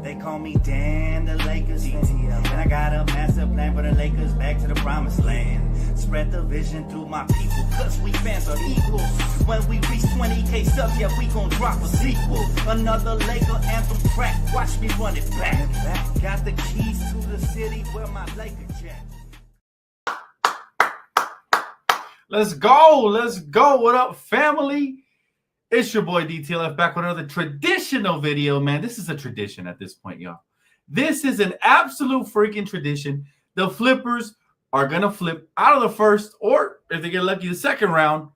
They call me Dan, the Lakers fan. And I got a master plan for the Lakers back to the promised land. Spread the vision through my people, cause we fans are equal. When we reach 20K subs, yeah, we gon' drop a sequel. Another Laker anthem track, watch me run it back. Got the keys to the city where my Laker jet. Let's go. Let's go. What up, family? It's your boy DTLF back with another traditional video, man. This is a tradition at this point, y'all. This is an absolute freaking tradition. The flippers are going to flip out of the first, or if they get lucky, the second round.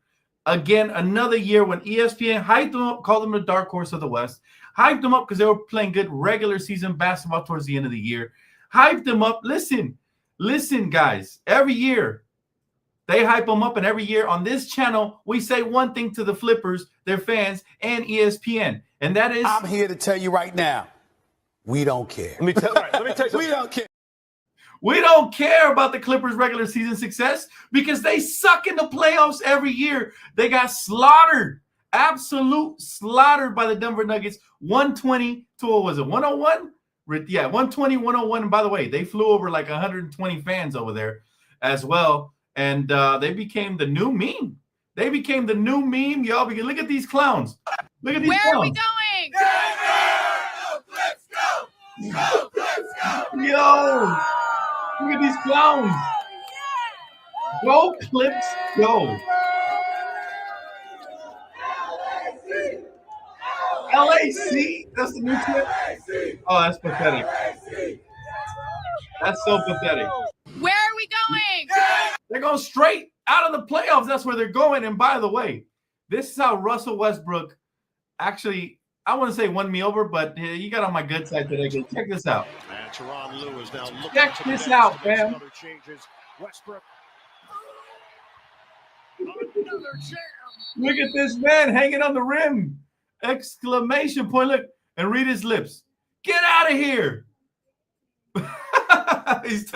Again, another year when ESPN hyped them up, called them the dark horse of the West. Hyped them up because they were playing good regular season basketball towards the end of the year. Hyped them up. Listen, guys. Every year, they hype them up, and every year on this channel, we say one thing to the flippers, their fans, and ESPN, and that is... I'm here to tell you right now, we don't care. Let me tell you, we don't care. We don't care about the Clippers' regular season success because they suck in the playoffs every year. They got slaughtered, absolute slaughtered by the Denver Nuggets, 120 to, what was it, 101? Yeah, 120, 101. And by the way, they flew over like 120 fans over there as well. And they became the new meme. They became the new meme, y'all. Because look at these clowns. Look at these clowns. Where are we going? Go, Clips, go! Go, Clips, go! Yo! Look at these clowns. Go, Clips, go. LAC? That's the new clip? Oh, that's pathetic. That's so pathetic. Where are we going? They're going straight out of the playoffs. That's where they're going. And by the way, this is how Russell Westbrook actually, I want to say won me over, but he got on my good side today. Check this out. Check this out, fam. Look at this man hanging on the rim. Exclamation point. Look, and read his lips. Get out of here. He's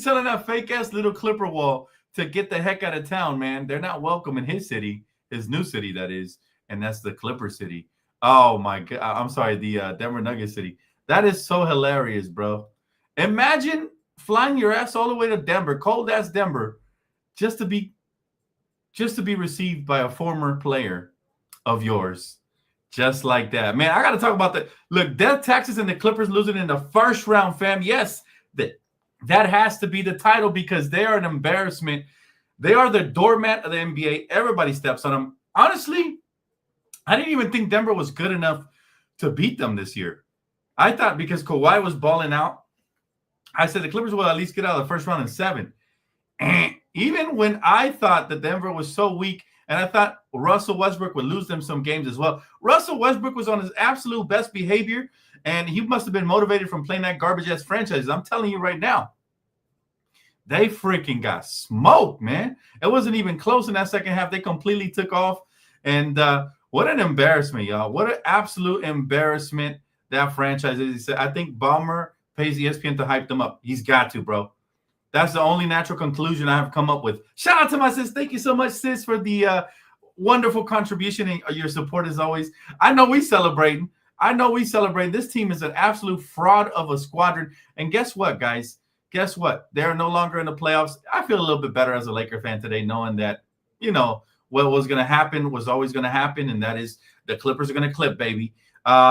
telling that fake-ass little Clipper wall to get the heck out of town, man. They're not welcome in his city, his new city, that is, and that's the Clipper city. Oh, my God. I'm sorry, the Denver Nuggets city. That is so hilarious, bro. Imagine flying your ass all the way to Denver, cold-ass Denver, just to be received by a former player of yours. Just like that. Man, I got to talk about that. Look, death taxes and the Clippers losing in the first round, fam. Yes, that has to be the title because they are an embarrassment. They are the doormat of the NBA. Everybody steps on them. Honestly, I didn't even think Denver was good enough to beat them this year. I thought because Kawhi was balling out, I said the Clippers will at least get out of the first round in 7. And even when I thought that Denver was so weak, and I thought Russell Westbrook would lose them some games as well. Russell Westbrook was on his absolute best behavior, and he must have been motivated from playing that garbage-ass franchise. I'm telling you right now, they freaking got smoked, man. It wasn't even close in that second half. They completely took off, and what an embarrassment, y'all. What an absolute embarrassment that franchise is. I think Ballmer pays ESPN to hype them up. He's got to, bro. That's the only natural conclusion I have come up with. Shout out to my sis. Thank you so much, sis, for the wonderful contribution and your support as always. I know we celebrating. This team is an absolute fraud of a squadron. And guess what, guys? Guess what? They're no longer in the playoffs. I feel a little bit better as a Laker fan today, knowing that, you know, what was going to happen was always going to happen, and that is the Clippers are going to clip, baby.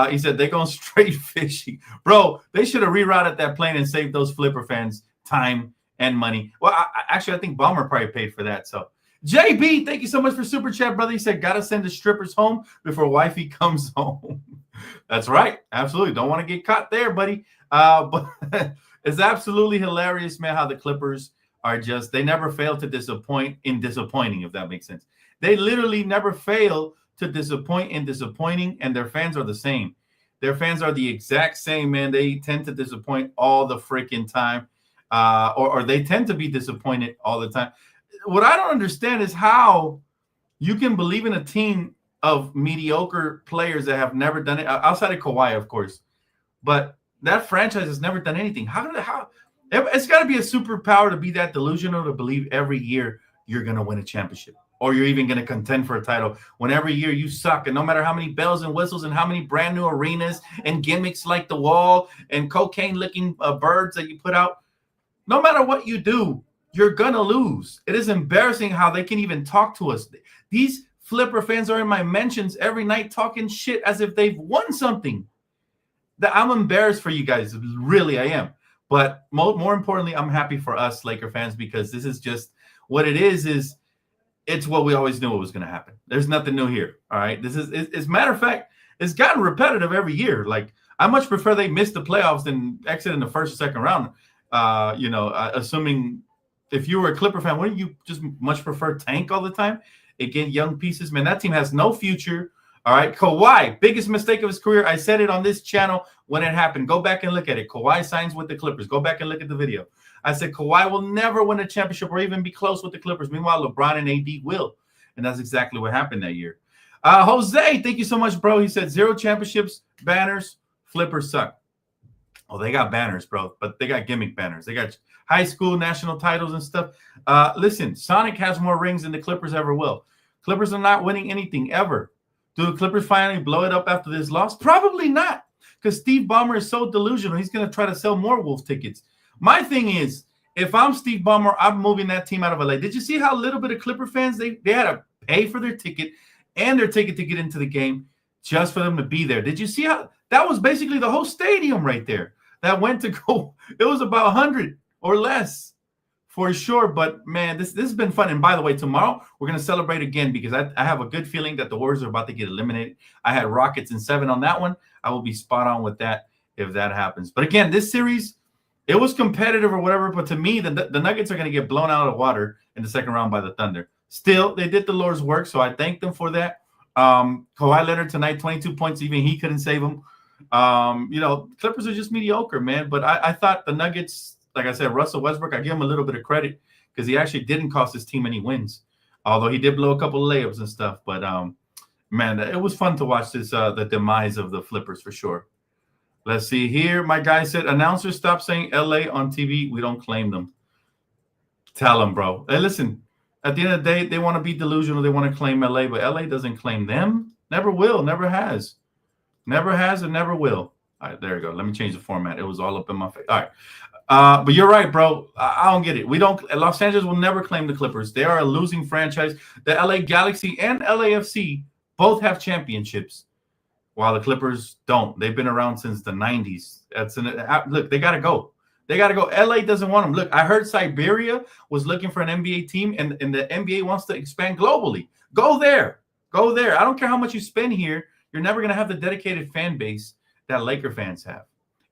He said they're going straight fishing. Bro, they should have rerouted that plane and saved those Flipper fans time and money. Well, I think Ballmer probably paid for that. So, JB, thank you so much for Super Chat, brother. He said, got to send the strippers home before wifey comes home. That's right. Absolutely. Don't want to get caught there, buddy. But it's absolutely hilarious, man, how the Clippers are just, they never fail to disappoint in disappointing, if that makes sense. They literally never fail to disappoint in disappointing, and their fans are the same. Their fans are the exact same, man. They tend to disappoint all the freaking time. Or they tend to be disappointed all the time. What I don't understand is how you can believe in a team of mediocre players that have never done it, outside of Kawhi, of course. But that franchise has never done anything. How it's got to be a superpower to be that delusional to believe every year you're going to win a championship. or you're even going to contend for a title when every year you suck. And no matter how many bells and whistles and how many brand new arenas and gimmicks like the wall and cocaine licking birds that you put out, no matter what you do, you're going to lose. It is embarrassing how they can even talk to us. These Flipper fans are in my mentions every night talking shit as if they've won something. That I'm embarrassed for you guys. Really, I am. But more importantly, I'm happy for us Laker fans because this is just what it is it's what we always knew was going to happen. There's nothing new here. All right. This is, as a matter of fact, it's gotten repetitive every year. Like, I much prefer they miss the playoffs than exit in the first or second round. Assuming if you were a Clipper fan, wouldn't you just much prefer tank all the time? Again, young pieces, man, that team has no future. All right. Kawhi, biggest mistake of his career. I said it on this channel when it happened. Go back and look at it. Kawhi signs with the Clippers. Go back and look at the video. I said Kawhi will never win a championship or even be close with the Clippers. Meanwhile, LeBron and AD will. And that's exactly what happened that year. Jose, thank you so much, bro. He said 0 championships, banners, Flippers suck. Oh, they got banners, bro, but they got gimmick banners. They got high school national titles and stuff. Listen, Sonic has more rings than the Clippers ever will. Clippers are not winning anything ever. Do the Clippers finally blow it up after this loss? Probably not, because Steve Ballmer is so delusional. He's going to try to sell more Wolves tickets. My thing is, if I'm Steve Ballmer, I'm moving that team out of LA. Did you see how little bit of Clipper fans, they had to pay for their ticket and their ticket to get into the game just for them to be there? Did you see how that was basically the whole stadium right there that went to go? It was about 100 or less for sure. But, man, this has been fun. And, by the way, tomorrow we're going to celebrate again because I have a good feeling that the Warriors are about to get eliminated. I had Rockets in 7 on that one. I will be spot on with that if that happens. But, again, this series, it was competitive or whatever, but to me, the Nuggets are going to get blown out of the water in the second round by the Thunder. Still, they did the Lord's work, so I thank them for that. Kawhi Leonard tonight, 22 points. Even he couldn't save him. Clippers are just mediocre, man. But I thought the Nuggets, like I said, Russell Westbrook, I give him a little bit of credit because he actually didn't cost his team any wins, although he did blow a couple of layups and stuff. But, man, it was fun to watch this the demise of the Flippers for sure. Let's see here. My guy said, announcers stop saying LA on TV. We don't claim them. Tell them, bro. Hey, listen, at the end of the day, they want to be delusional. They want to claim LA, but LA doesn't claim them. Never will. Never has. Never has and never will. All right, there you go. Let me change the format. It was all up in my face. All right. But you're right, bro. I don't get it. Los Angeles will never claim the Clippers. They are a losing franchise. The LA Galaxy and LAFC both have championships, while the Clippers don't. They've been around since the 90s. Look, they got to go. They got to go. LA doesn't want them. Look, I heard Siberia was looking for an NBA team, and the NBA wants to expand globally. Go there. Go there. I don't care how much you spend here. You're never going to have the dedicated fan base that Laker fans have.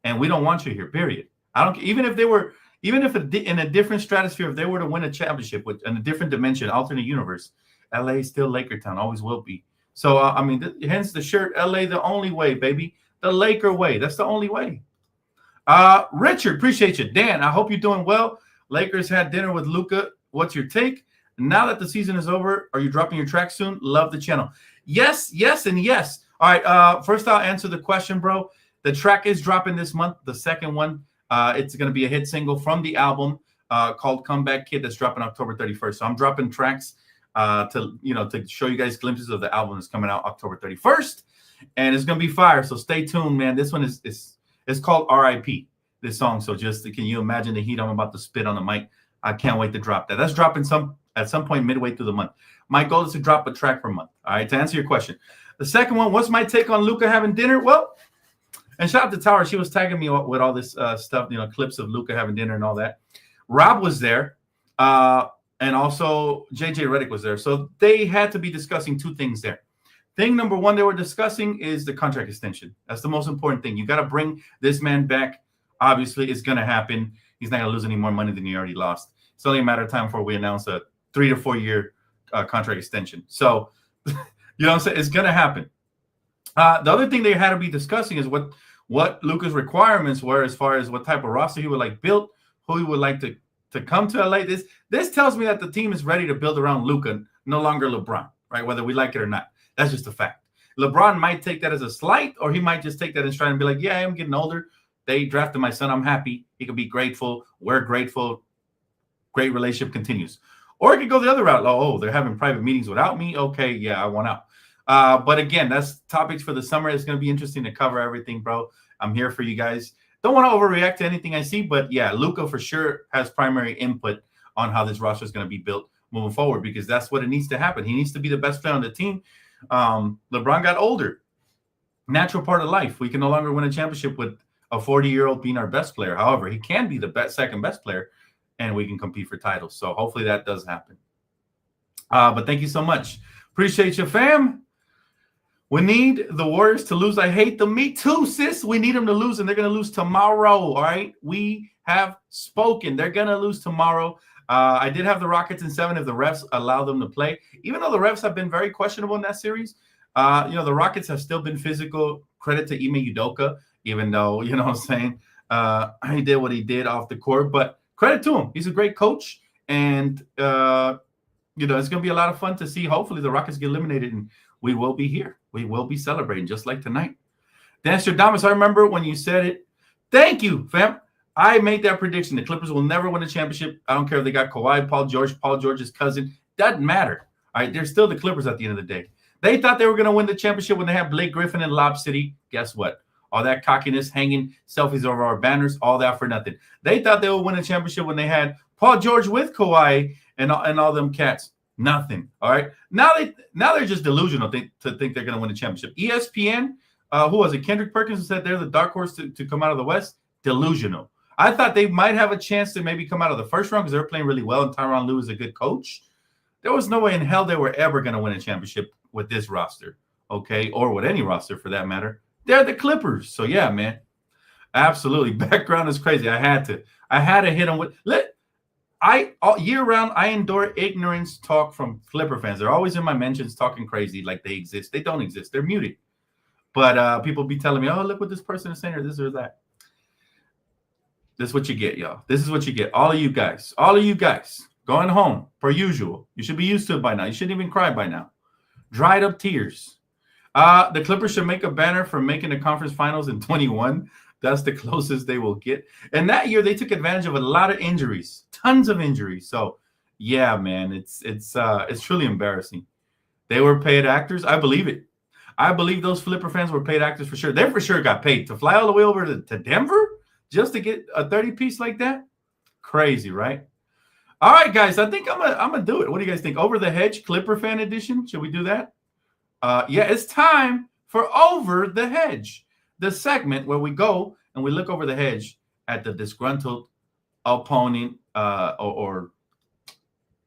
And we don't want you here, period. I don't care. Even if in a different stratosphere, if they were to win a championship in a different dimension, alternate universe, LA is still Laker town, always will be. So, hence the shirt, LA the only way, baby. The Laker way. That's the only way. Richard, appreciate you. Dan, I hope you're doing well. Lakers had dinner with Luka. What's your take? Now that the season is over, are you dropping your track soon? Love the channel. Yes, and yes. All right, first I'll answer the question, bro. The track is dropping this month, the second one. It's going to be a hit single from the album called Comeback Kid that's dropping October 31st. So I'm dropping tracks to show you guys glimpses of the album that's coming out October 31st, and it's gonna be fire. So stay tuned, man. This one is called R.I.P. This song. So just can you imagine the heat I'm about to spit on the mic? I can't wait to drop that. That's dropping at some point midway through the month. My goal is to drop a track per month. All right. To answer your question, the second one, what's my take on Luka having dinner? Well, and shout out to Tower. She was tagging me with all this stuff, clips of Luka having dinner and all that. Rob was there. And also JJ Redick was there. So they had to be discussing two things there. Thing number one they were discussing is the contract extension. That's the most important thing. You got to bring this man back. Obviously, it's going to happen. He's not going to lose any more money than he already lost. It's only a matter of time before we announce a 3 to 4 year contract extension. So, you know what I'm saying? It's going to happen. The other thing they had to be discussing is what Luka's requirements were as far as what type of roster he would like built, who he would like to come to LA. This tells me that the team is ready to build around Luka, no longer LeBron, right? Whether we like it or not. That's just a fact. LeBron might take that as a slight, or he might just take that in stride and be like, yeah, I'm getting older. They drafted my son. I'm happy. He can be grateful. We're grateful. Great relationship continues. Or it could go the other route. Oh, they're having private meetings without me. Okay, yeah, I want out. But again, that's topics for the summer. It's going to be interesting to cover everything, bro. I'm here for you guys. Don't want to overreact to anything I see, but yeah, Luka for sure has primary input on how this roster is going to be built moving forward, because that's what it needs to happen. He needs to be the best player on the team. LeBron got older. Natural part of life. We can no longer win a championship with a 40-year-old being our best player. However, he can be the second best player, and we can compete for titles. So hopefully that does happen. But thank you so much. Appreciate you, fam. We need the Warriors to lose. I hate them. Me too, sis. We need them to lose, and they're going to lose tomorrow, all right? We have spoken. They're going to lose tomorrow. I did have the Rockets in 7 if the refs allow them to play. Even though the refs have been very questionable in that series, the Rockets have still been physical. Credit to Ime Udoka, even though, you know what I'm saying, he did what he did off the court. But credit to him. He's a great coach, and, it's going to be a lot of fun to see. Hopefully the Rockets get eliminated, and we will be here. We will be celebrating just like tonight. Dancer Damas, I remember when you said it. Thank you, fam. I made that prediction. The Clippers will never win a championship. I don't care if they got Kawhi, Paul George's cousin. Doesn't matter. All right, they're still the Clippers at the end of the day. They thought they were going to win the championship when they had Blake Griffin in Lob City. Guess what? All that cockiness, hanging selfies over our banners, all that for nothing. They thought they would win a championship when they had Paul George with Kawhi and all them cats. Nothing. All right. Now they're just delusional to think they're going to win a championship. ESPN, who was it? Kendrick Perkins, who said they're the dark horse to come out of the West. Delusional. I thought they might have a chance to maybe come out of the first round because they were playing really well, and Tyronn Lue is a good coach. There was no way in hell they were ever going to win a championship with this roster, okay, or with any roster for that matter. They're the Clippers. So yeah, man, absolutely. Background is crazy. I had to hit them with all year round. I endure ignorance talk from Clipper fans. They're always in my mentions talking crazy like they exist. They don't exist. They're muted. But people be telling me, oh, look what this person is saying, or this or that. This is what you get, y'all. This is what you get. All of you guys going home per usual. You should be used to it by now. You shouldn't even cry by now. Dried up tears. The Clippers should make a banner for making the conference finals in 21. That's the closest they will get. And that year they took advantage of a lot of injuries, tons of injuries. So yeah, man, it's truly embarrassing. They were paid actors. I believe it. I believe those Flipper fans were paid actors for sure. They for sure got paid to fly all the way over to Denver just to get a 30-piece like that. Crazy, right? All right, guys, I think I'm gonna do it. What do you guys think? Over the Hedge Clipper fan edition. Should we do that? Yeah, it's time for Over the Hedge, the segment where we go and we look over the hedge at the disgruntled opponent or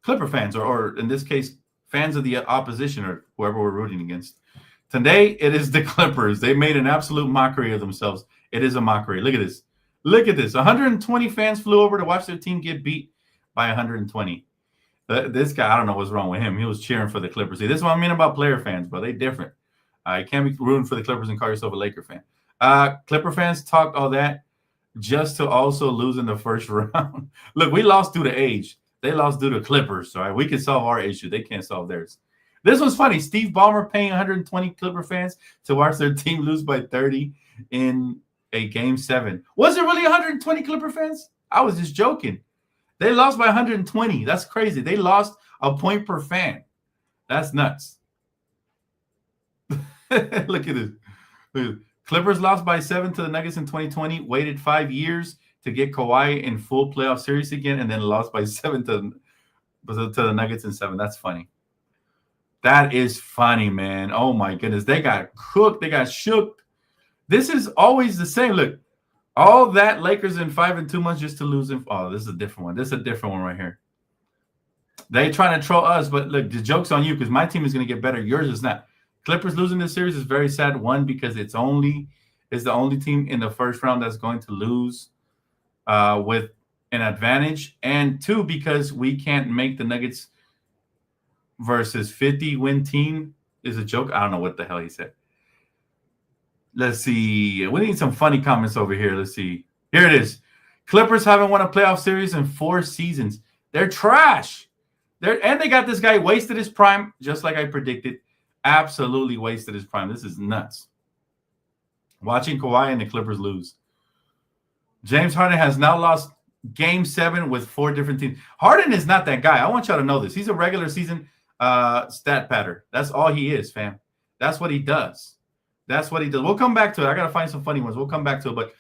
Clipper fans, or in this case, fans of the opposition or whoever we're rooting against. Today, it is the Clippers. They made an absolute mockery of themselves. It is a mockery. Look at this. Look at this. 120 fans flew over to watch their team get beat by 120. This guy, I don't know what's wrong with him. He was cheering for the Clippers. See, this is what I mean about player fans, bro. They different. You can't be rooting for the Clippers and call yourself a Laker fan. Clipper fans talked all that just to also lose in the first round. Look, we lost due to age. They lost due to Clippers. All right, we can solve our issue. They can't solve theirs. This was funny. Steve Ballmer paying 120 Clipper fans to watch their team lose by 30 in a Game 7. Was it really 120 Clipper fans? I was just joking. They lost by 120. That's crazy. They lost a point per fan. That's nuts. Look at this. Clippers lost by 7 to the Nuggets in 2020, waited 5 years to get Kawhi in full playoff series again, and then lost by 7 to the Nuggets in 7. That's funny. That is funny, man. Oh, my goodness. They got cooked. They got shook. This is always the same. Look, all that Lakers in 5 and 2 months just to lose him. Oh, this is a different one. This is a different one right here. They trying to troll us, but look, the joke's on you because my team is going to get better. Yours is not. Clippers losing this series is very sad. One, because it's the only team in the first round that's going to lose with an advantage. And two, because we can't make the Nuggets versus 50-win team is a joke. I don't know what the hell he said. Let's see. We need some funny comments over here. Let's see. Here it is. Clippers haven't won a playoff series in 4 seasons. They're trash. And they got this guy wasted his prime, just like I predicted. Absolutely wasted his prime. This is nuts. Watching Kawhi and the Clippers lose. James Harden has now lost Game 7 with 4 different teams. Harden is not that guy. I want y'all to know this. He's a regular season stat patter. That's all he is, fam. That's what he does. That's what he does. We'll come back to it. I got to find some funny ones. We'll come back to it. But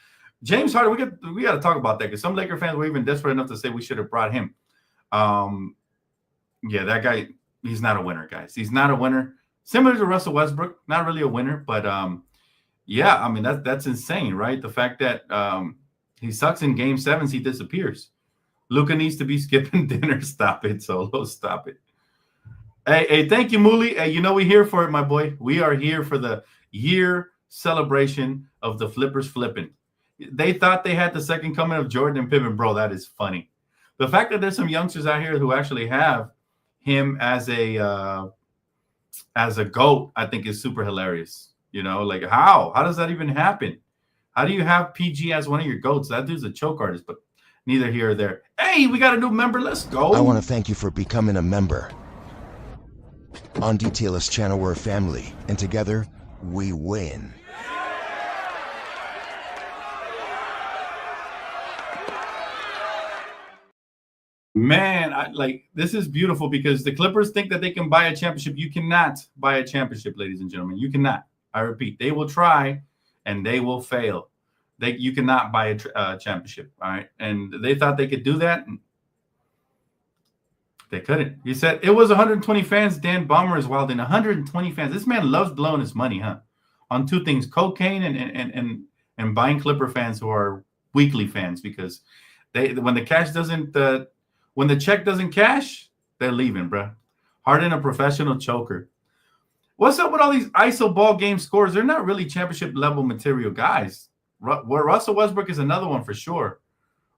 James Harden, we got to talk about that because some Laker fans were even desperate enough to say we should have brought him. Yeah, that guy, he's not a winner, guys. He's not a winner. Similar to Russell Westbrook, not really a winner. But, yeah, I mean, that's insane, right? The fact that he sucks in Game 7s, he disappears. Luka needs to be skipping dinner. Stop it, Solo. Stop it. Hey, thank you, Mooley. Hey, you know we're here for it, my boy. We are here for the year celebration of the Flippers flipping. They thought they had the second coming of Jordan and Pippen. Bro, that is funny. The fact that there's some youngsters out here who actually have him as a GOAT, I think is super hilarious. You know, like how does that even happen? How do you have PG as one of your GOATs? That dude's a choke artist, but neither here or there. Hey, we got a new member. Let's go. I want to thank you for becoming a member. On Detailist channel, we're a family, and together, we win. Man, this is beautiful because the Clippers think that they can buy a championship. You cannot buy a championship, ladies and gentlemen. You cannot. I repeat, they will try and they will fail. You cannot buy a championship, all right? And they thought they could do that. They couldn't. He said it was 120 fans. Dan Bomber is wild in 120 fans. This man loves blowing his money, huh? On 2 things: cocaine and buying Clipper fans who are weekly fans because when the check doesn't cash, they're leaving, bro. Harden, a professional choker. What's up with all these ISO ball game scores? They're not really championship level material guys. Russell Westbrook is another one for sure.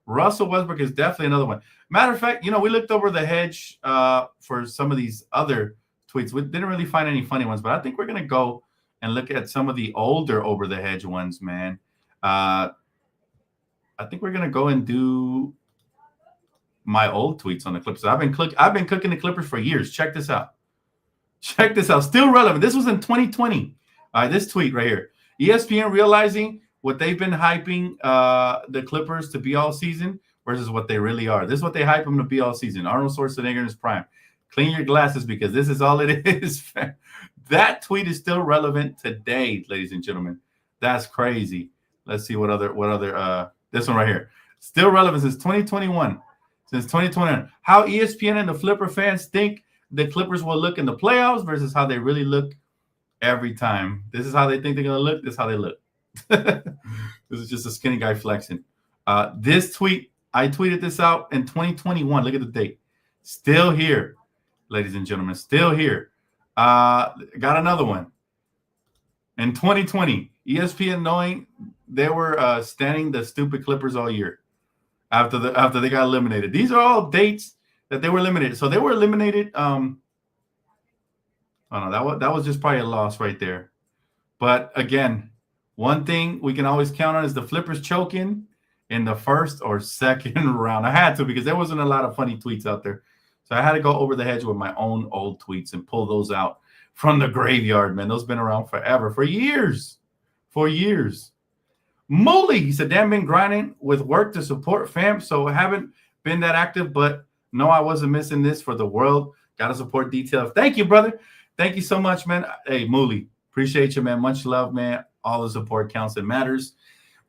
Russell Westbrook is definitely another one. Matter of fact, we looked over the hedge for some of these other tweets. We didn't really find any funny ones, but I think we're going to go and look at some of the older over the hedge ones, man. I think we're going to go and do my old tweets on the Clippers. I've been cooking the Clippers for years. Check this out. Check this out. Still relevant. This was in 2020. This tweet right here. ESPN realizing what they've been hyping the Clippers to be all season versus what they really are. This is what they hype them to be all season. Arnold Schwarzenegger in his prime. Clean your glasses because this is all it is. That tweet is still relevant today, ladies and gentlemen. That's crazy. Let's see what other this one right here. Still relevant since 2021. Since 2021. How ESPN and the Flipper fans think the Clippers will look in the playoffs versus how they really look every time. This is how they think they're going to look. This is how they look. This is just a skinny guy flexing. This tweet, I tweeted this out in 2021. Look at the date. Still here, ladies and gentlemen. Still here. Got another one. In 2020, ESPN knowing they were standing the stupid Clippers all year after they got eliminated. These are all dates that they were eliminated. So they were eliminated. Oh no, that was just probably a loss right there. But again, one thing we can always count on is the Flippers choking in the first or second round. I had to because there wasn't a lot of funny tweets out there. So I had to go over the hedge with my own old tweets and pull those out from the graveyard, man. Those been around forever, for years. For years. Mooley, he said, Dan, been grinding with work to support fam, so I haven't been that active, but no, I wasn't missing this for the world. Got to support detail. Thank you, brother. Thank you so much, man. Hey, Mooley, appreciate you, man. Much love, man. All the support counts and matters.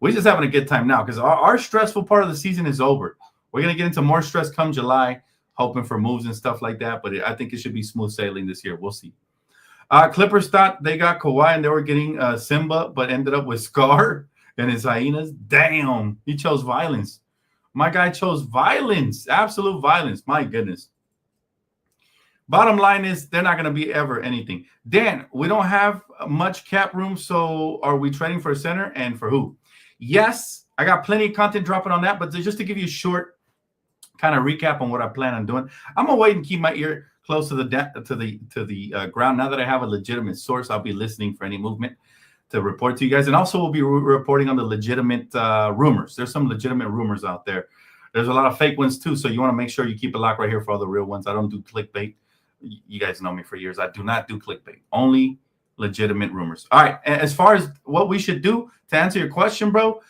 We're just having a good time now because our stressful part of the season is over. We're going to get into more stress come July, hoping for moves and stuff like that, but I think it should be smooth sailing this year. We'll see. Clippers thought they got Kawhi and they were getting Simba, but ended up with Scar and his hyenas. Damn, he chose violence. My guy chose violence, absolute violence. My goodness. Bottom line is they're not going to be ever anything. Dan, we don't have much cap room, so are we trading for a center and for who? Yes, I got plenty of content dropping on that, but just to give you a short kind of recap on what I plan on doing, I'm gonna wait and keep my ear close to the ground. Now that I have a legitimate source, I'll be listening for any movement to report to you guys, and also we'll be reporting on the legitimate rumors. There's some legitimate rumors out there. There's a lot of fake ones too, so you want to make sure you keep a lock right here for all the real ones. I don't do clickbait. You guys know me for years. I do not do clickbait. Only legitimate rumors. All right. As far as what we should do to answer your question, bro,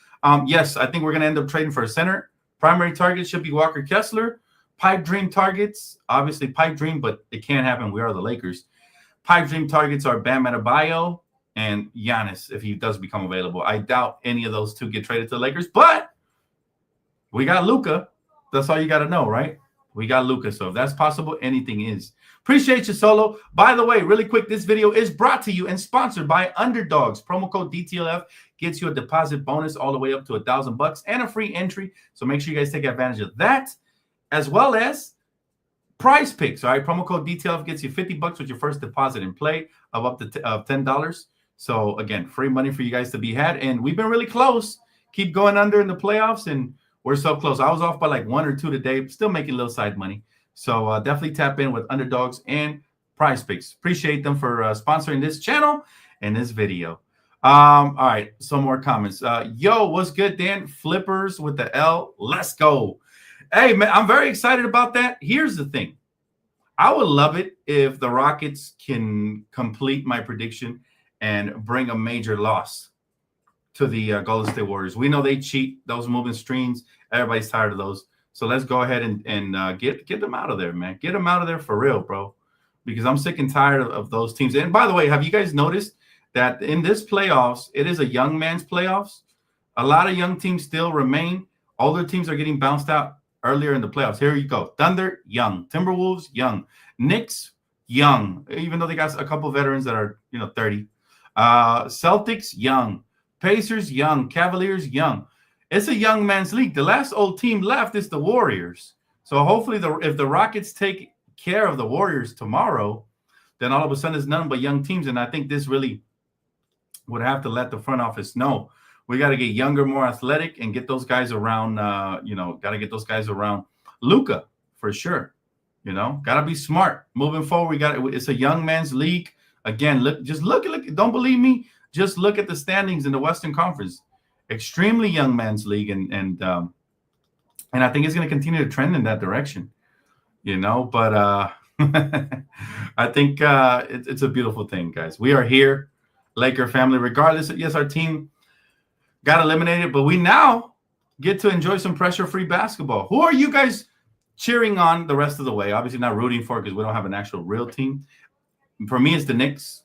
yes, I think we're going to end up trading for a center Primary targets should be Walker Kessler. Pipe dream targets, obviously pipe dream, but it can't happen. We are the Lakers. Pipe dream targets are Bam Adebayo and Giannis if he does become available. I doubt any of those two get traded to the Lakers, but we got Luka. That's all you got to know, right? We got Luka. So if that's possible, anything is. Appreciate you, Solo. By the way, really quick, this video is brought to you and sponsored by Underdogs. Promo code DTLF gets you a deposit bonus all the way up to $1,000 and a free entry. So make sure you guys take advantage of that, as well as Prize Picks. All right, promo code DTLF gets you $50 with your first deposit in play of up to $10. So again, free money for you guys to be had. And we've been really close. Keep going under in the playoffs, and we're so close. I was off by like 1 or 2 today, still making a little side money. So definitely tap in with Underdogs and Prize Picks. Appreciate them for sponsoring this channel and this video. All right, some more comments. Yo, what's good, Dan? Flippers with the L. Let's go. Hey, man, I'm very excited about that. Here's the thing. I would love it if the Rockets can complete my prediction and bring a major loss to the Golden State Warriors. We know they cheat, those moving screens. Everybody's tired of those. So let's go ahead and get them out of there, man. Get them out of there for real, bro, because I'm sick and tired of those teams. And by the way, have you guys noticed that in this playoffs, it is a young man's playoffs? A lot of young teams still remain. Older teams are getting bounced out earlier in the playoffs. Here you go. Thunder, young. Timberwolves, young. Knicks, young, even though they got a couple veterans that are, 30. Celtics, young. Pacers, young. Cavaliers, young. It's a young man's league. The last old team left is the Warriors. So hopefully if the Rockets take care of the Warriors tomorrow, then all of a sudden it's none but young teams. And I think this really would have to let the front office know. We got to get younger, more athletic, and get those guys around, got to get those guys around Luka for sure. Got to be smart. Moving forward, it's a young man's league. Again, look, don't believe me? Just look at the standings in the Western Conference. Extremely young man's league, and I think it's going to continue to trend in that direction, but I think it's a beautiful thing, guys. We are here, Laker family, regardless. Yes, our team got eliminated, but we now get to enjoy some pressure-free basketball. Who are you guys cheering on the rest of the way? Obviously not rooting for, because we don't have an actual real team. For me, it's the Knicks.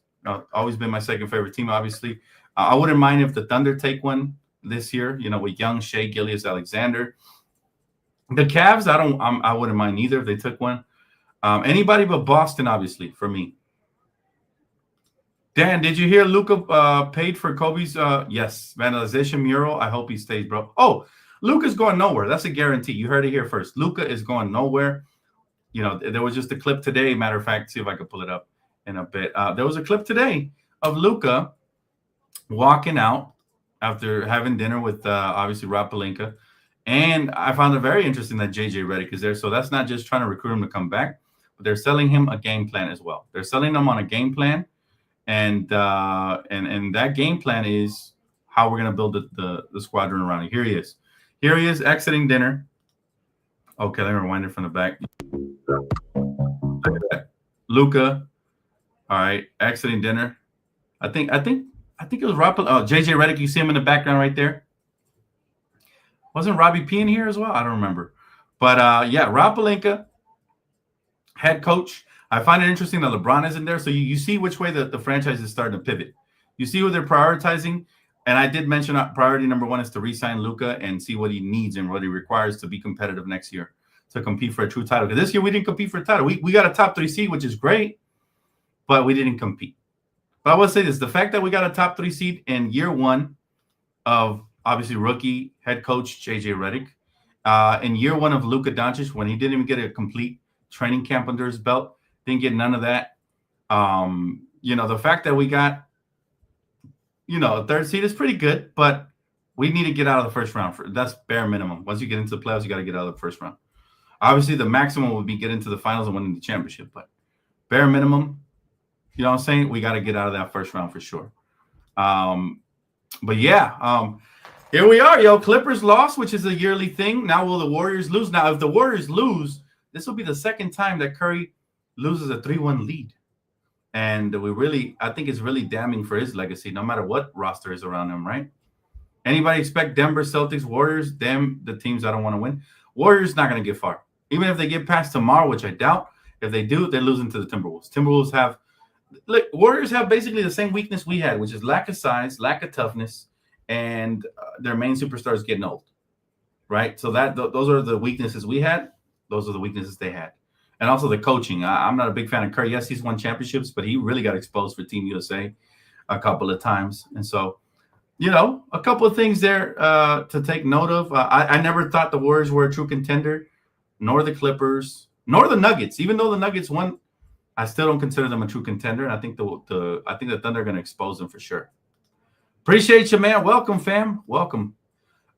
Always been my second favorite team, obviously. I wouldn't mind if the Thunder take one this year, with young Shea Gilgeous-Alexander. The Cavs, I wouldn't mind either if they took one. Anybody but Boston, obviously, for me. Dan, did you hear Luka paid for Kobe's yes, vandalization mural? I hope he stays, bro. Oh, Luka's going nowhere. That's a guarantee. You heard it here first. Luka is going nowhere. There was just a clip today. Matter of fact, see if I could pull it up in a bit. There was a clip today of Luka walking out after having dinner with obviously Rob Pelinka. And I found it very interesting that JJ Redick is there. So that's not just trying to recruit him to come back, but they're selling him a game plan as well. They're selling him on a game plan. And that game plan is how we're going to build the squadron around it. Here he is. Here he is exiting dinner. Okay, let me rewind it from the back. Look at that. Luka. All right, exiting dinner. I think it was JJ Redick. You see him in the background right there. Wasn't Robbie P in here as well? I don't remember. But yeah, Rob Pelinka, head coach. I find it interesting that LeBron isn't there. So you see which way the franchise is starting to pivot. You see what they're prioritizing. And I did mention priority number one is to re-sign Luka and see what he needs and what he requires to be competitive next year, to compete for a true title. Because this year we didn't compete for a title. We got a top 3 seed, which is great, but we didn't compete. But I will say this, the fact that we got a top 3 seed in year one of obviously rookie head coach JJ Redick, in year one of Luka Doncic, when he didn't even get a complete training camp under his belt, didn't get none of that. The fact that we got, a 3rd seed is pretty good, but we need to get out of the first round. That's bare minimum. Once you get into the playoffs, you got to get out of the first round. Obviously, the maximum would be get into the finals and winning the championship, but bare minimum, you know what I'm saying? We got to get out of that first round for sure. But yeah, here we are, yo. Clippers lost, which is a yearly thing. Now will the Warriors lose? Now, if the Warriors lose, this will be the second time that Curry loses a 3-1 lead. And I think it's really damning for his legacy, no matter what roster is around him, right? Anybody expect Denver, Celtics, Warriors? Them, the teams I don't want to win. Warriors not going to get far. Even if they get past tomorrow, which I doubt. If they do, they're losing to the Timberwolves. Timberwolves have – look, Warriors have basically the same weakness we had, which is lack of size, lack of toughness, and their main superstars getting old, right? So those are the weaknesses we had. Those are the weaknesses they had. And also the coaching. I'm not a big fan of Curry. Yes, he's won championships, but he really got exposed for Team USA a couple of times. And so, a couple of things there to take note of. I never thought the Warriors were a true contender, nor the Clippers, nor the Nuggets. Even though the Nuggets won, I still don't consider them a true contender. And I think the Thunder are going to expose them for sure. Appreciate you, man. Welcome, fam. Welcome.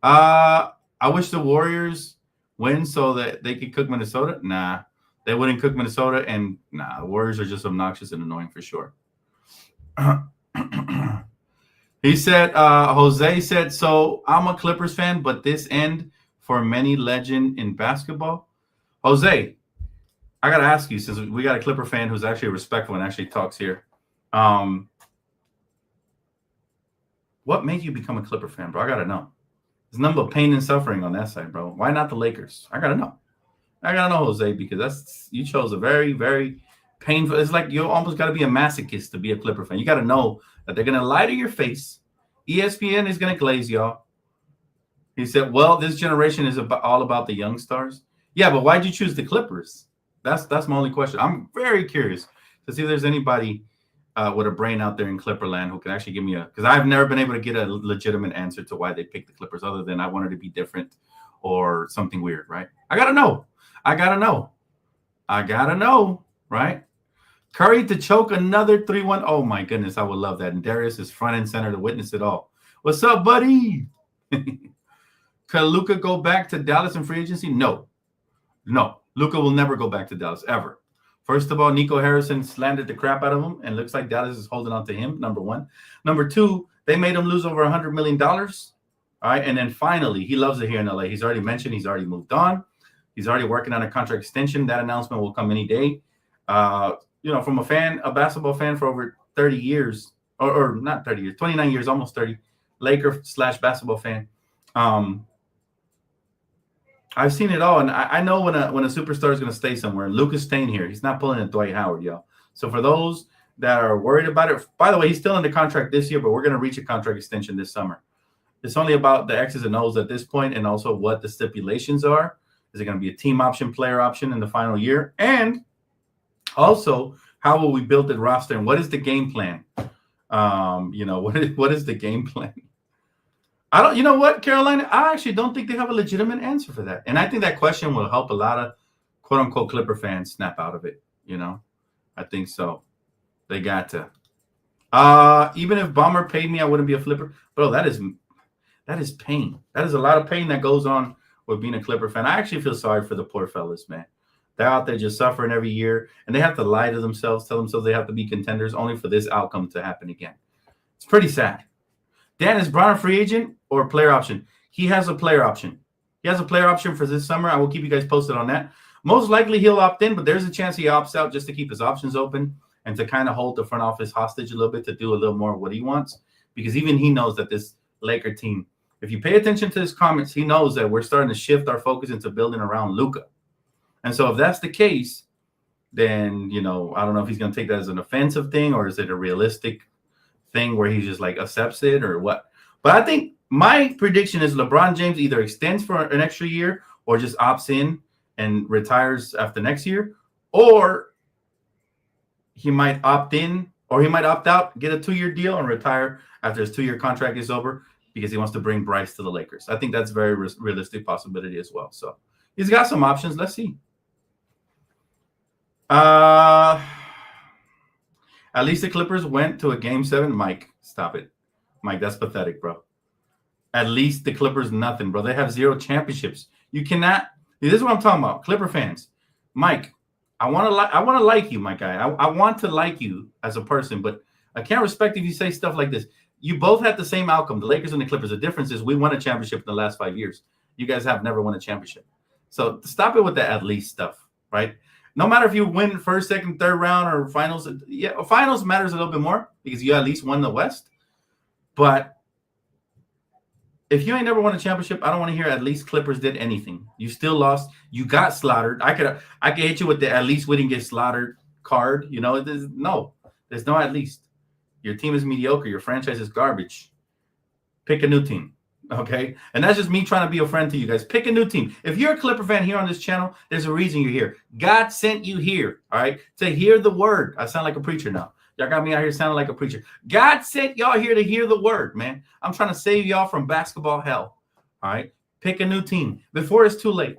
I wish the Warriors win so that they could cook Minnesota. Nah, they wouldn't cook Minnesota. And nah, the Warriors are just obnoxious and annoying for sure. He said, Jose said, so I'm a Clippers fan, but this end for many legend in basketball. Jose, I got to ask you, since we got a Clipper fan who's actually respectful and actually talks here. What made you become a Clipper fan, bro? I got to know. There's nothing but pain and suffering on that side, bro. Why not the Lakers? I got to know. Jose, because you chose a very, very painful. It's like you almost got to be a masochist to be a Clipper fan. You got to know that they're going to lie to your face. ESPN is going to glaze y'all. He said, well, this generation is all about the young stars. Yeah, but why'd you choose the Clippers? That's my only question. I'm very curious to see if there's anybody with a brain out there in Clipperland who can actually give me because I've never been able to get a legitimate answer to why they picked the Clippers other than I wanted to be different or something weird, right? I got to know, right? Curry to choke another 3-1. Oh, my goodness. I would love that. And Darius is front and center to witness it all. What's up, buddy? Could Luka go back to Dallas in free agency? No. Luka will never go back to Dallas, ever. First of all, Nico Harrison slandered the crap out of him, and looks like Dallas is holding on to him, number one. Number two, they made him lose over $100 million. All right, and then finally, he loves it here in LA. He's already mentioned he's already moved on. He's already working on a contract extension. That announcement will come any day. From a basketball fan for over 30 years, or not 30 years, 29 years, almost 30, Laker/basketball fan. I've seen it all, and I know when a superstar is going to stay somewhere. Luka's staying here. He's not pulling a Dwight Howard, y'all. So for those that are worried about it, by the way, he's still in the contract this year, but we're going to reach a contract extension this summer. It's only about the X's and O's at this point, and also what the stipulations are. Is it going to be a team option, player option in the final year? And also, how will we build the roster, and what is the game plan? What is the game plan? You know what, Carolina? I actually don't think they have a legitimate answer for that. And I think that question will help a lot of quote unquote Clipper fans snap out of it. I think so. They got to. Even if Bomber paid me, I wouldn't be a Flipper. Bro, that is pain. That is a lot of pain that goes on with being a Clipper fan. I actually feel sorry for the poor fellas, man. They're out there just suffering every year, and they have to lie to themselves, tell themselves they have to be contenders only for this outcome to happen again. It's pretty sad. Dan, is Bron a free agent or player option? He has a player option. He has a player option for this summer. I will keep you guys posted on that. Most likely he'll opt in, but there's a chance he opts out just to keep his options open and to kind of hold the front office hostage a little bit to do a little more of what he wants, because even he knows that this Laker team, if you pay attention to his comments, he knows that we're starting to shift our focus into building around Luka. And so if that's the case, then, I don't know if he's going to take that as an offensive thing or is it a realistic thing where he just accepts it or what. But I think my prediction is LeBron James either extends for an extra year or just opts in and retires after next year, or he might opt in or he might opt out, get a 2-year deal and retire after his 2-year contract is over because he wants to bring Bryce to the Lakers. I think that's a very realistic possibility as well. So he's got some options. Let's see. At least the Clippers went to a Game 7. Mike, stop it. Mike, that's pathetic, bro. At least the Clippers, nothing, bro. They have 0 championships. You cannot. This is what I'm talking about. Clipper fans. Mike, I want to like you, my guy. I want to like you as a person, but I can't respect if you say stuff like this. You both had the same outcome, the Lakers and the Clippers. The difference is we won a championship in the last 5 years. You guys have never won a championship. So stop it with the at least stuff, right? No matter if you win first, second, third round or finals. Yeah, finals matters a little bit more because you at least won the West. But if you ain't never won a championship, I don't want to hear at least Clippers did anything. You still lost. You got slaughtered. I could hit you with the at least we didn't get slaughtered card. You know, there's no at least. Your team is mediocre. Your franchise is garbage. Pick a new team. Okay. And that's just me trying to be a friend to you guys. Pick a new team. If you're a Clipper fan here on this channel, there's a reason you're here. God sent you here. All right. To hear the word. I sound like a preacher now. Y'all got me out here sounding like a preacher. God sent y'all here to hear the word, man. I'm trying to save y'all from basketball hell. All right. Pick a new team before it's too late.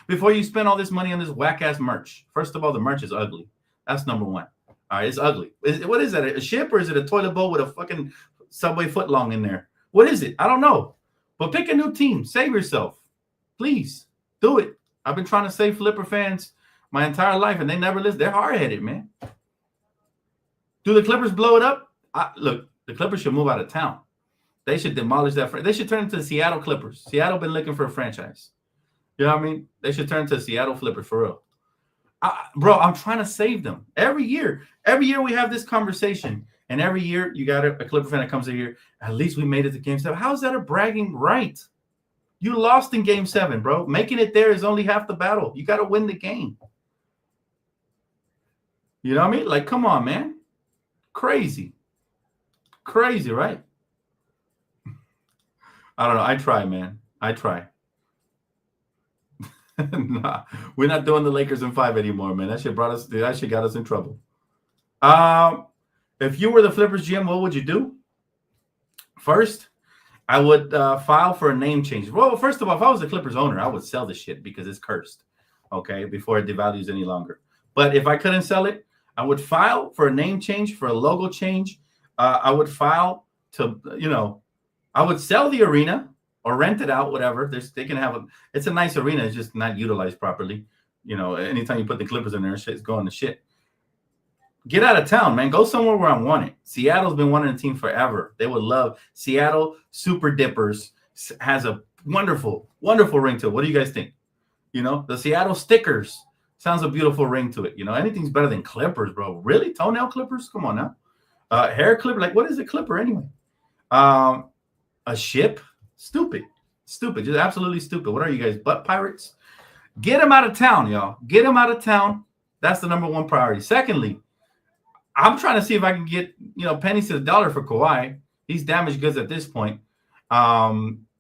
Before you spend all this money on this whack-ass merch. First of all, the merch is ugly. That's number one. All right. It's ugly. What is that? A ship or is it a toilet bowl with a fucking Subway footlong in there? What is it? I don't know. But pick a new team. Save yourself. Please do it. I've been trying to save Flipper fans my entire life, and they never listen. They're hard-headed, man. Do the Clippers blow it up? Look, the Clippers should move out of town. They should demolish that. They should turn into the Seattle Clippers. Seattle been looking for a franchise. You know what I mean? They should turn to Seattle Clippers for real. Bro, I'm trying to save them. Every year we have this conversation. And every year you got a Clipper fan that comes in here. At least we made it to Game 7. How is that a bragging right? You lost in Game 7, bro. Making it there is only half the battle. You got to win the game. You know what I mean? Like, come on, man. Crazy, right? I don't know. I try, man. I try. Nah, we're not doing the Lakers in 5 anymore, man. That shit got us in trouble. If you were the Flippers GM, what would you do? First, I would file for a name change. Well, first of all, if I was the Clippers owner, I would sell this shit because it's cursed. Okay, before it devalues any longer. But if I couldn't sell it, I would file for a name change, for a logo change. I would file to, I would sell the arena or rent it out, whatever. They can have it's a nice arena. It's just not utilized properly. Anytime you put the Clippers in there, shit's going to shit. Get out of town, man. Go somewhere where I'm wanted. Seattle's been wanting a team forever. They would love Seattle Super Dippers has a wonderful, wonderful ring to it. What do you guys think? The Seattle Stickers. Sounds a beautiful ring to it. Anything's better than Clippers, bro. Really? Toenail clippers? Come on now. Hair clipper? Like, what is a clipper anyway? A ship? Stupid. Just absolutely stupid. What are you guys, butt pirates? Get them out of town, y'all. Get them out of town. That's the number one priority. Secondly, I'm trying to see if I can get, pennies to the dollar for Kawhi. He's damaged goods at this point.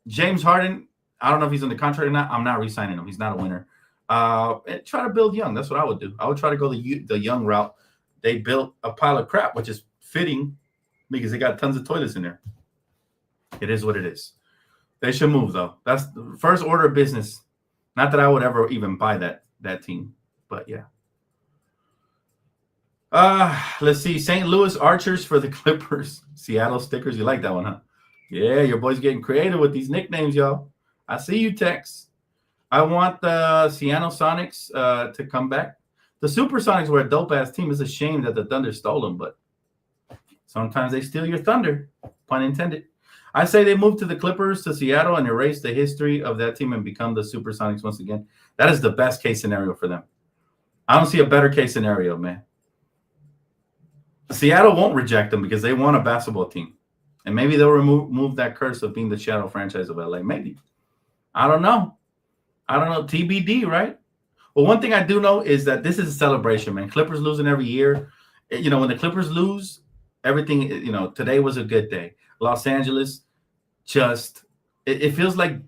James Harden, I don't know if he's on the contract or not. I'm not re-signing him. He's not a winner. And try to build young. That's what I would do. I would try to go the young route. They built a pile of crap, which is fitting because they got tons of toilets in there. It is what it is. They should move, though. That's the first order of business. Not that I would ever even buy that team, but yeah. Let's see. St. Louis Archers for the Clippers. Seattle Stickers. You like that one, huh? Yeah, your boy's getting creative with these nicknames, y'all. I see you, Tex. I want the Seattle Sonics to come back. The Supersonics were a dope-ass team. It's a shame that the Thunder stole them, but sometimes they steal your thunder, pun intended. I say they move to the Clippers, to Seattle, and erase the history of that team and become the Supersonics once again. That is the best case scenario for them. I don't see a better case scenario, man. Seattle won't reject them because they want a basketball team. And maybe they'll remove that curse of being the shadow franchise of LA. Maybe. I don't know. TBD, right? Well, one thing I do know is that this is a celebration, man. Clippers losing every year. When the Clippers lose, everything, today was a good day. Los Angeles it feels like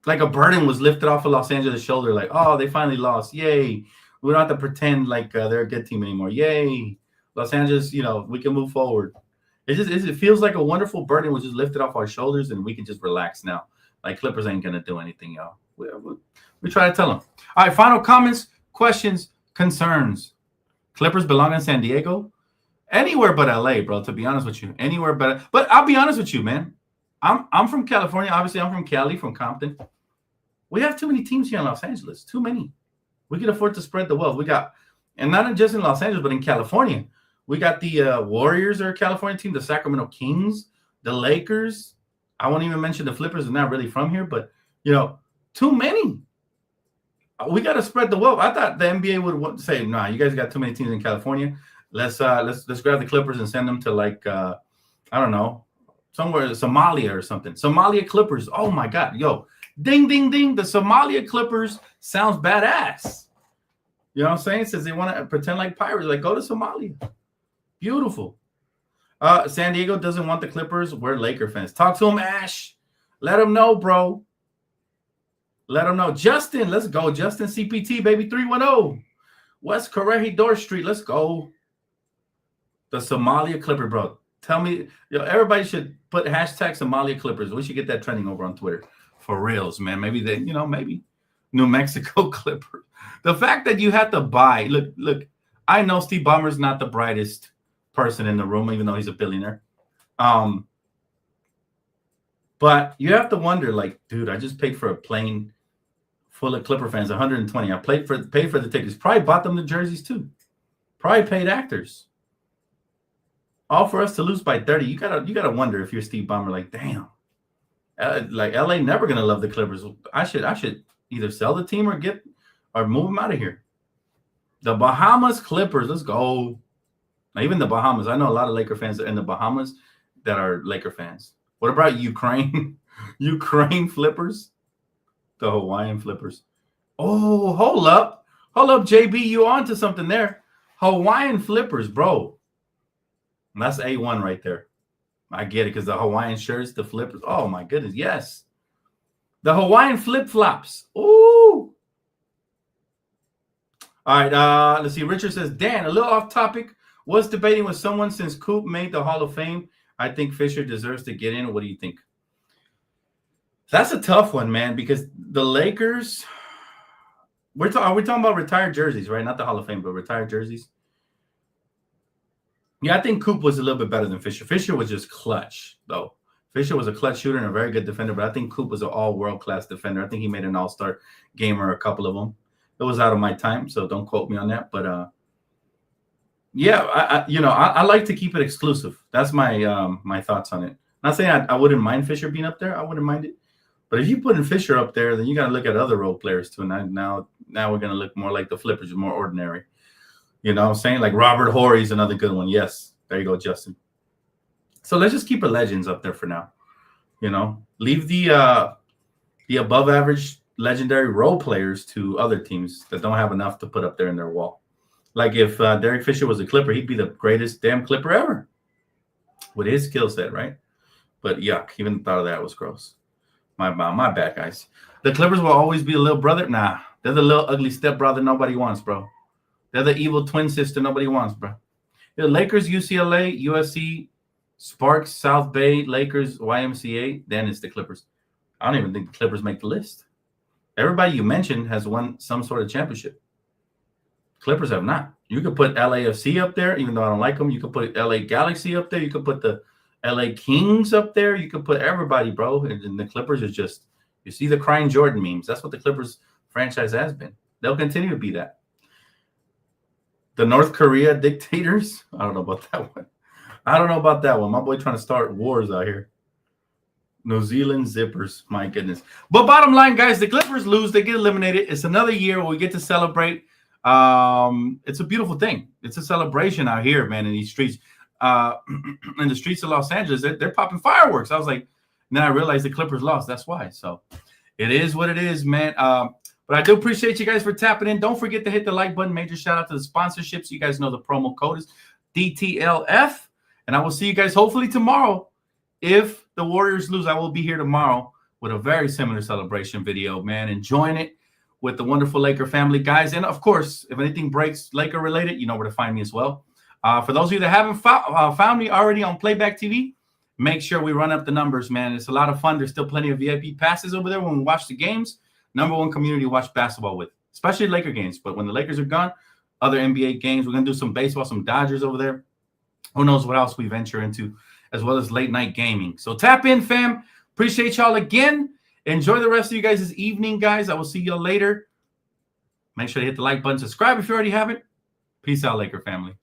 a burden was lifted off of Los Angeles' shoulder. Like, oh, they finally lost. Yay. We don't have to pretend like they're a good team anymore. Yay. Los Angeles, we can move forward. It feels like a wonderful burden was just lifted off our shoulders and we can just relax now. Like Clippers ain't going to do anything, y'all. We try to tell them. All right, final comments, questions, concerns. Clippers belong in San Diego? Anywhere but LA, bro, to be honest with you. Anywhere but I'll be honest with you, man. I'm from California. Obviously, I'm from Cali, from Compton. We have too many teams here in Los Angeles. Too many. We can afford to spread the wealth. We got, and not just in Los Angeles, but in California. We got the Warriors are a California team, the Sacramento Kings, the Lakers. I won't even mention the Flippers. They're not really from here, but, too many. We got to spread the wealth. I thought the NBA would say, nah, you guys got too many teams in California. Let's grab the Clippers and send them to I don't know, somewhere, Somalia or something. Somalia Clippers. Oh my God, yo, ding, ding, ding. The Somalia Clippers sounds badass. You know what I'm saying? It says they want to pretend like pirates. Like, go to Somalia. Beautiful. San Diego doesn't want the Clippers. We're Laker fans. Talk to him, Ash. Let him know, bro. Let him know. Justin, let's go. Justin CPT, baby, 310. West Corregidor Street. Let's go. The Somalia Clipper, bro. Tell me, everybody should put hashtag Somalia Clippers. We should get that trending over on Twitter. For reals, man. Maybe they, maybe New Mexico Clippers. The fact that you had to buy, look, I know Steve Ballmer's not the brightest person in the room, even though he's a billionaire. But you have to wonder, like, dude, I just paid for a plane full of Clipper fans, 120. I paid for the tickets. Probably bought them the jerseys too. Probably paid actors. All for us to lose by 30. You gotta wonder if you're Steve Ballmer, like, damn, like LA never gonna love the Clippers. I should either sell the team or move them out of here. The Bahamas Clippers, let's go. Now, even the Bahamas, I know a lot of Laker fans in the Bahamas that are Laker fans. What about Ukraine? Ukraine Flippers? The Hawaiian Flippers. Oh, hold up, JB, you on to something there. Hawaiian Flippers, bro. And that's A1 right there. I get it, because the Hawaiian shirts, the flippers. Oh, my goodness, yes. The Hawaiian flip-flops. Ooh. All right, let's see. Richard says, Dan, a little off topic. Was debating with someone since Coop made the Hall of Fame. I think Fisher deserves to get in. What do you think? That's a tough one, man, because the Lakers, are we talking about retired jerseys, right? Not the Hall of Fame, but retired jerseys. Yeah, I think Coop was a little bit better than Fisher. Fisher was just clutch, though. Fisher was a clutch shooter and a very good defender, but I think Coop was an all-world-class defender. I think he made an all-star game or a couple of them. It was out of my time, so don't quote me on that. But, yeah, I like to keep it exclusive. That's my my thoughts on it. Not saying I wouldn't mind Fisher being up there. I wouldn't mind it. But if you put in Fisher up there, then you got to look at other role players, too. And now we're going to look more like the Flippers, more ordinary. You know what I'm saying? Like Robert Horry's another good one. Yes. There you go, Justin. So let's just keep the legends up there for now. Leave the above average legendary role players to other teams that don't have enough to put up there in their wall. Like if Derek Fisher was a Clipper, he'd be the greatest damn Clipper ever with his skill set, right? But yuck, even the thought of that was gross. My bad, guys. The Clippers will always be a little brother. Nah, they're the little ugly stepbrother nobody wants, bro. They're the evil twin sister nobody wants, bro. The Lakers, UCLA, USC, Sparks, South Bay, Lakers, YMCA. Then it's the Clippers. I don't even think the Clippers make the list. Everybody you mentioned has won some sort of championship. Clippers have not. You could put LAFC up there, even though I don't like them. You could put LA Galaxy up there. You could put the LA Kings up there. You could put everybody, bro. And the Clippers are just, you see the crying Jordan memes. That's what the Clippers franchise has been. They'll continue to be that. The North Korea dictators. I don't know about that one. My boy trying to start wars out here. New Zealand zippers. My goodness. But bottom line, guys, the Clippers lose. They get eliminated. It's another year where we get to celebrate. It's a beautiful thing. It's a celebration out here, man, in these streets. In the streets of Los Angeles, they're popping fireworks. I was like, then I realized the Clippers lost. That's why. So it is what it is, man. But I do appreciate you guys for tapping in. Don't forget to hit the like button. Major shout out to the sponsorships. You guys know the promo code is DTLF. And I will see you guys hopefully tomorrow. If the Warriors lose, I will be here tomorrow with a very similar celebration video, man. Enjoying it with the wonderful Laker family, guys. And, of course, if anything breaks Laker related, you know where to find me as well. For those of you that haven't found me already on Playback TV, make sure we run up the numbers, man. It's a lot of fun. There's still plenty of VIP passes over there when we watch the games. #1 community to watch basketball with, especially Laker games. But when the Lakers are gone, other NBA games, we're going to do some baseball, some Dodgers over there. Who knows what else we venture into, as well as late night gaming. So tap in, fam. Appreciate y'all again. Enjoy the rest of you guys' evening, guys. I will see y'all later. Make sure to hit the like button. Subscribe if you already haven't. Peace out, Laker family.